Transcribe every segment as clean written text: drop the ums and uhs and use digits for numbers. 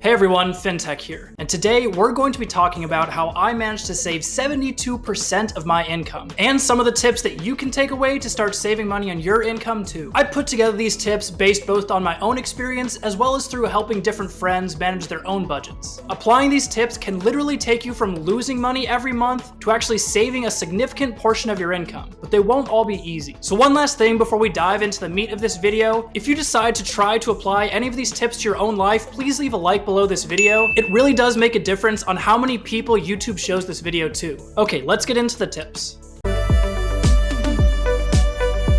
Hey everyone, FinTech here, and today we're going to be talking about how I managed to save 72% of my income, and some of the tips that you can take away to start saving money on your income too. I put together these tips based both on my own experience as well as through helping different friends manage their own budgets. Applying these tips can literally take you from losing money every month to actually saving a significant portion of your income, but they won't all be easy. So one last thing before we dive into the meat of this video, if you decide to try to apply any of these tips to your own life, please leave a like below this video. It really does make a difference on how many people YouTube shows this video to. Okay, let's get into the tips.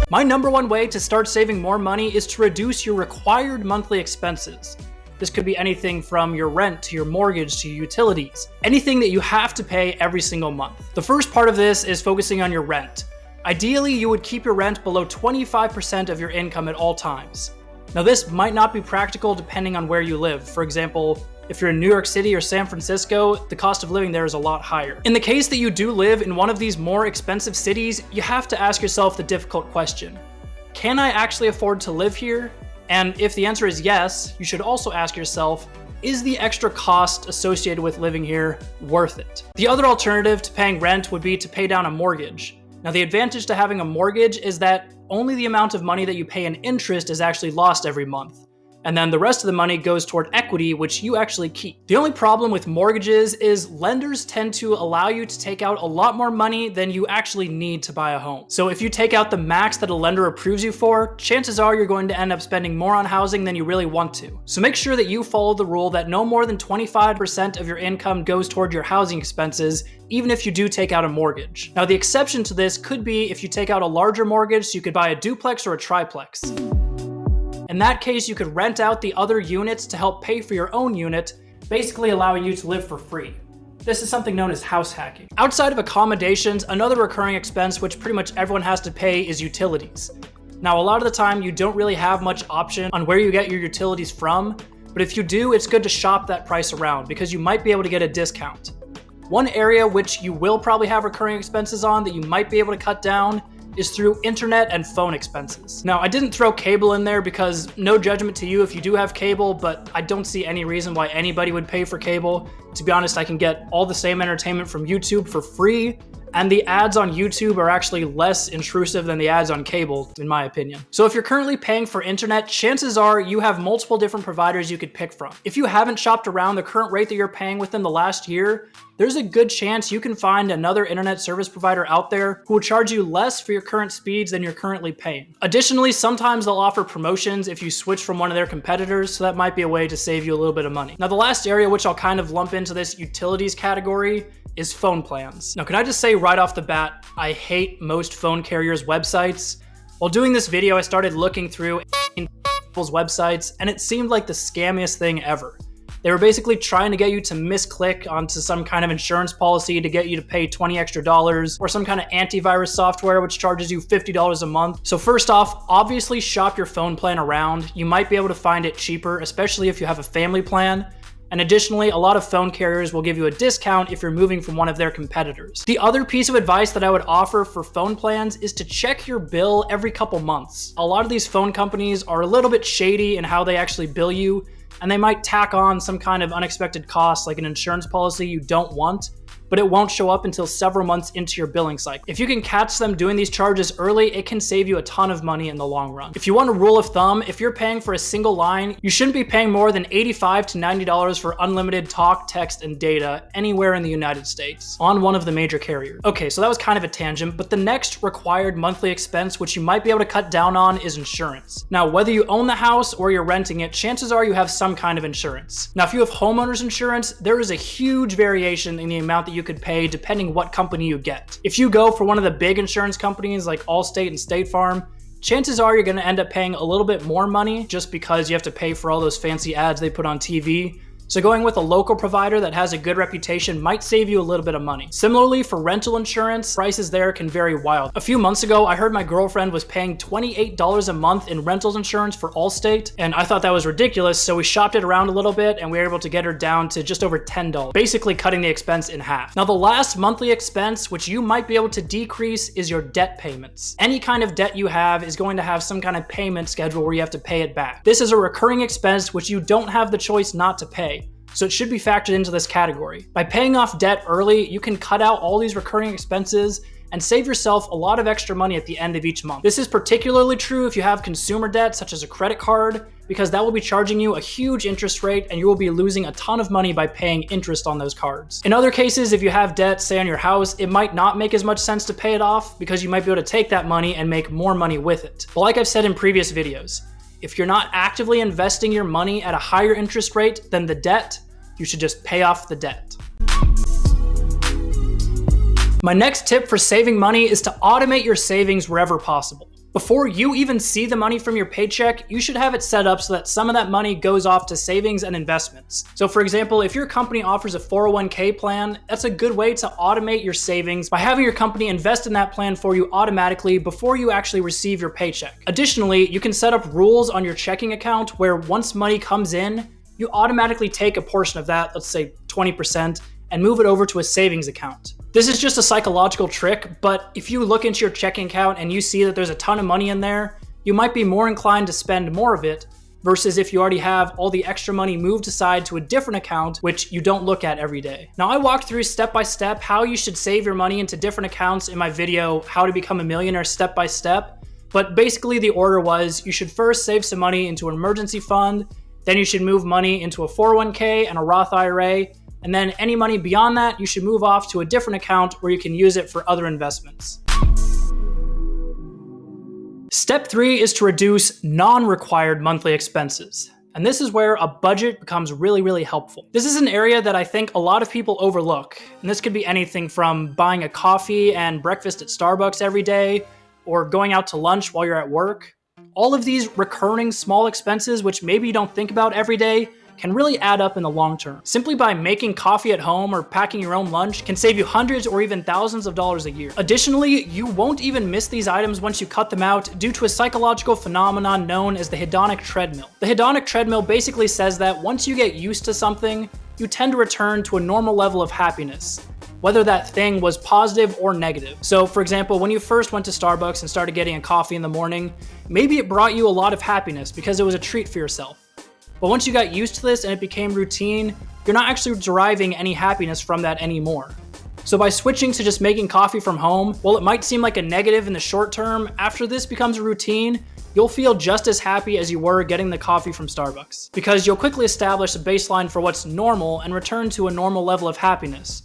My number one way to start saving more money is to reduce your required monthly expenses. This could be anything from your rent to your mortgage to your utilities, anything that you have to pay every single month. The first part of this is focusing on your rent. Ideally, you would keep your rent below 25% of your income at all times. Now, this might not be practical depending on where you live. For example, if you're in New York City or San Francisco, the cost of living there is a lot higher. In the case that you do live in one of these more expensive cities, you have to ask yourself the difficult question: can I actually afford to live here? And if the answer is yes, you should also ask yourself, is the extra cost associated with living here worth it? The other alternative to paying rent would be to pay down a mortgage. Now, the advantage to having a mortgage is that only the amount of money that you pay in interest is actually lost every month. And then the rest of the money goes toward equity, which you actually keep. The only problem with mortgages is lenders tend to allow you to take out a lot more money than you actually need to buy a home. So if you take out the max that a lender approves you for, chances are you're going to end up spending more on housing than you really want to. So make sure that you follow the rule that no more than 25% of your income goes toward your housing expenses, even if you do take out a mortgage. Now, the exception to this could be if you take out a larger mortgage, so you could buy a duplex or a triplex. In that case, you could rent out the other units to help pay for your own unit, basically allowing you to live for free. This is something known as house hacking. Outside of accommodations, another recurring expense which pretty much everyone has to pay is utilities. Now, a lot of the time you don't really have much option on where you get your utilities from, but if you do, it's good to shop that price around because you might be able to get a discount. One area which you will probably have recurring expenses on that you might be able to cut down is through internet and phone expenses. Now, I didn't throw cable in there because no judgment to you if you do have cable, but I don't see any reason why anybody would pay for cable. To be honest, I can get all the same entertainment from YouTube for free, and the ads on YouTube are actually less intrusive than the ads on cable, in my opinion. So if you're currently paying for internet, chances are you have multiple different providers you could pick from. If you haven't shopped around the current rate that you're paying within the last year, there's a good chance you can find another internet service provider out there who will charge you less for your current speeds than you're currently paying. Additionally, sometimes they'll offer promotions if you switch from one of their competitors, so that might be a way to save you a little bit of money. Now, the last area which I'll kind of lump into this utilities category is phone plans. Now, can I just say right off the bat, I hate most phone carriers' websites. While doing this video, I started looking through people's websites, and it seemed like the scammiest thing ever. They were basically trying to get you to misclick onto some kind of insurance policy to get you to pay $20 extra, or some kind of antivirus software which charges you $50 a month. So first off, obviously shop your phone plan around. You might be able to find it cheaper, especially if you have a family plan. And additionally, a lot of phone carriers will give you a discount if you're moving from one of their competitors. The other piece of advice that I would offer for phone plans is to check your bill every couple months. A lot of these phone companies are a little bit shady in how they actually bill you, and they might tack on some kind of unexpected cost like an insurance policy you don't want, but it won't show up until several months into your billing cycle. If you can catch them doing these charges early, it can save you a ton of money in the long run. If you want a rule of thumb, if you're paying for a single line, you shouldn't be paying more than $85 to $90 for unlimited talk, text, and data anywhere in the United States on one of the major carriers. Okay, so that was kind of a tangent, but the next required monthly expense which you might be able to cut down on is insurance. Now, whether you own the house or you're renting it, chances are you have some kind of insurance. Now, if you have homeowners insurance, there is a huge variation in the amount that you could pay depending what company you get. If you go for one of the big insurance companies like Allstate and State Farm, chances are you're going to end up paying a little bit more money just because you have to pay for all those fancy ads they put on TV. So going with a local provider that has a good reputation might save you a little bit of money. Similarly, for rental insurance, prices there can vary wild. A few months ago, I heard my girlfriend was paying $28 a month in rental insurance for Allstate, and I thought that was ridiculous, so we shopped it around a little bit and we were able to get her down to just over $10, basically cutting the expense in half. Now, the last monthly expense, which you might be able to decrease, is your debt payments. Any kind of debt you have is going to have some kind of payment schedule where you have to pay it back. This is a recurring expense which you don't have the choice not to pay. so it should be factored into this category. By paying off debt early, you can cut out all these recurring expenses and save yourself a lot of extra money at the end of each month. This is particularly true if you have consumer debt such as a credit card, because that will be charging you a huge interest rate and you will be losing a ton of money by paying interest on those cards. In other cases, if you have debt, say on your house, it might not make as much sense to pay it off because you might be able to take that money and make more money with it. But like I've said in previous videos, if you're not actively investing your money at a higher interest rate than the debt, you should just pay off the debt. My next tip for saving money is to automate your savings wherever possible. Before you even see the money from your paycheck, you should have it set up so that some of that money goes off to savings and investments. So for example, if your company offers a 401k plan, that's a good way to automate your savings by having your company invest in that plan for you automatically before you actually receive your paycheck. Additionally, you can set up rules on your checking account where once money comes in, you automatically take a portion of that, let's say 20%, and move it over to a savings account. This is just a psychological trick, but if you look into your checking account and you see that there's a ton of money in there, you might be more inclined to spend more of it versus if you already have all the extra money moved aside to a different account, which you don't look at every day. Now, I walked through step by step how you should save your money into different accounts in my video, How to Become a Millionaire Step by Step, but basically the order was you should first save some money into an emergency fund, then you should move money into a 401k and a Roth IRA, and then any money beyond that, you should move off to a different account where you can use it for other investments. Step 3 is to reduce non-required monthly expenses. And this is where a budget becomes really helpful. This is an area that I think a lot of people overlook. And this could be anything from buying a coffee and breakfast at Starbucks every day, or going out to lunch while you're at work. All of these recurring small expenses, which maybe you don't think about every day, can really add up in the long term. Simply by making coffee at home or packing your own lunch can save you hundreds or even thousands of dollars a year. Additionally, you won't even miss these items once you cut them out due to a psychological phenomenon known as the hedonic treadmill. The hedonic treadmill basically says that once you get used to something, you tend to return to a normal level of happiness, whether that thing was positive or negative. So for example, when you first went to Starbucks and started getting a coffee in the morning, maybe it brought you a lot of happiness because it was a treat for yourself. But once you got used to this and it became routine, you're not actually deriving any happiness from that anymore. So by switching to just making coffee from home, while it might seem like a negative in the short term, after this becomes a routine, you'll feel just as happy as you were getting the coffee from Starbucks. Because you'll quickly establish a baseline for what's normal and return to a normal level of happiness,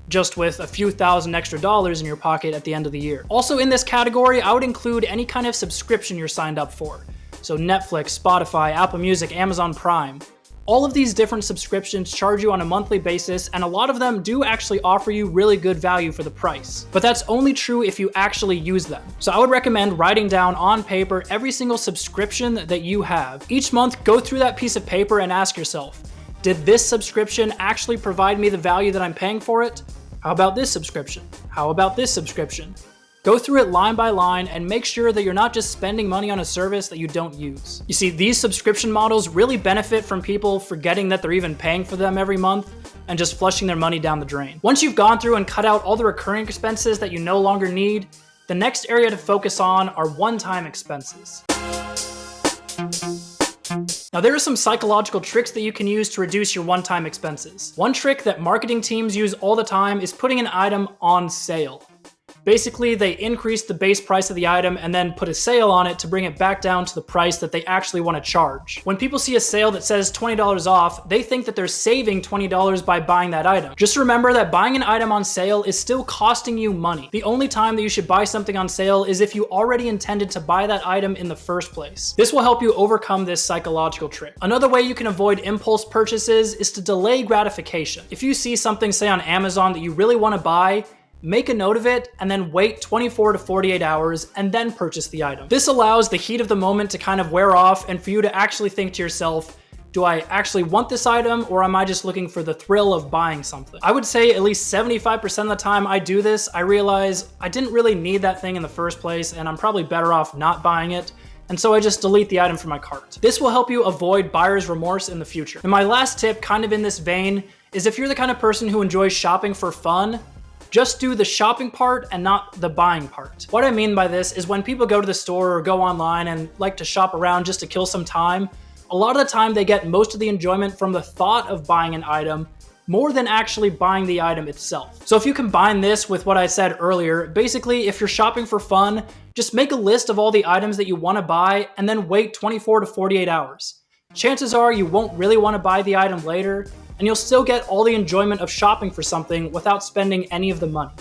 just with a few thousand extra dollars in your pocket at the end of the year. Also in this category, I would include any kind of subscription you're signed up for. So Netflix, Spotify, Apple Music, Amazon Prime. All of these different subscriptions charge you on a monthly basis, and a lot of them do actually offer you really good value for the price. But that's only true if you actually use them. So I would recommend writing down on paper every single subscription that you have. Each month, go through that piece of paper and ask yourself, did this subscription actually provide me the value that I'm paying for it? How about this subscription? How about this subscription? Go through it line by line and make sure that you're not just spending money on a service that you don't use. You see, these subscription models really benefit from people forgetting that they're even paying for them every month and just flushing their money down the drain. Once you've gone through and cut out all the recurring expenses that you no longer need, the next area to focus on are one-time expenses. Now, there are some psychological tricks that you can use to reduce your one-time expenses. One trick that marketing teams use all the time is putting an item on sale. Basically, they increase the base price of the item and then put a sale on it to bring it back down to the price that they actually want to charge. When people see a sale that says $20 off, they think that they're saving $20 by buying that item. Just remember that buying an item on sale is still costing you money. The only time that you should buy something on sale is if you already intended to buy that item in the first place. This will help you overcome this psychological trick. Another way you can avoid impulse purchases is to delay gratification. If you see something, say on Amazon, that you really want to buy, make a note of it and then wait 24 to 48 hours and then purchase the item. This allows the heat of the moment to kind of wear off and for you to actually think to yourself, do I actually want this item or am I just looking for the thrill of buying something? I would say at least 75% of the time I do this, I realize I didn't really need that thing in the first place and I'm probably better off not buying it. And so I just delete the item from my cart. This will help you avoid buyer's remorse in the future. And my last tip, kind of in this vein, is if you're the kind of person who enjoys shopping for fun, just do the shopping part and not the buying part. What I mean by this is when people go to the store or go online and like to shop around just to kill some time, a lot of the time they get most of the enjoyment from the thought of buying an item more than actually buying the item itself. So if you combine this with what I said earlier, basically if you're shopping for fun, just make a list of all the items that you want to buy and then wait 24 to 48 hours. Chances are you won't really want to buy the item later, and you'll still get all the enjoyment of shopping for something without spending any of the money.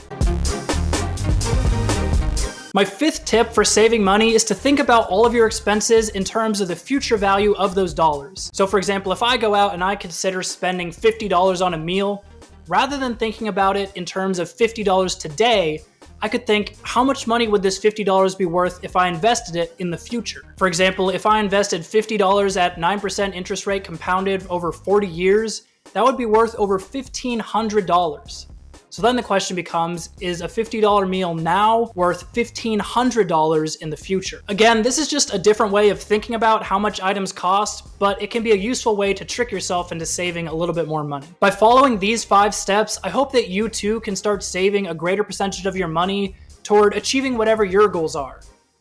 My fifth tip for saving money is to think about all of your expenses in terms of the future value of those dollars. So for example, if I go out and I consider spending $50 on a meal, rather than thinking about it in terms of $50 today, I could think, how much money would this $50 be worth if I invested it in the future? For example, if I invested $50 at 9% interest rate compounded over 40 years, that would be worth over $1,500. So then the question becomes, is a $50 meal now worth $1,500 in the future? Again, this is just a different way of thinking about how much items cost, but it can be a useful way to trick yourself into saving a little bit more money. By following these 5 steps, I hope that you too can start saving a greater percentage of your money toward achieving whatever your goals are.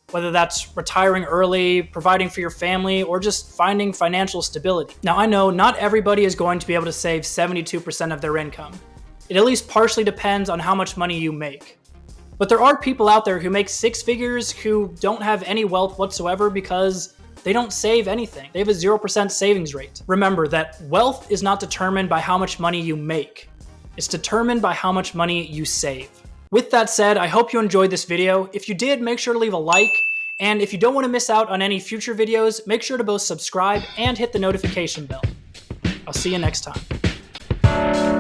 Whether that's retiring early, providing for your family, or just finding financial stability. Now I know not everybody is going to be able to save 72% of their income. It at least partially depends on how much money you make. But there are people out there who make 6 figures who don't have any wealth whatsoever because they don't save anything. They have a 0% savings rate. Remember that wealth is not determined by how much money you make. It's determined by how much money you save. With that said, I hope you enjoyed this video. If you did, make sure to leave a like. And if you don't want to miss out on any future videos, make sure to both subscribe and hit the notification bell. I'll see you next time.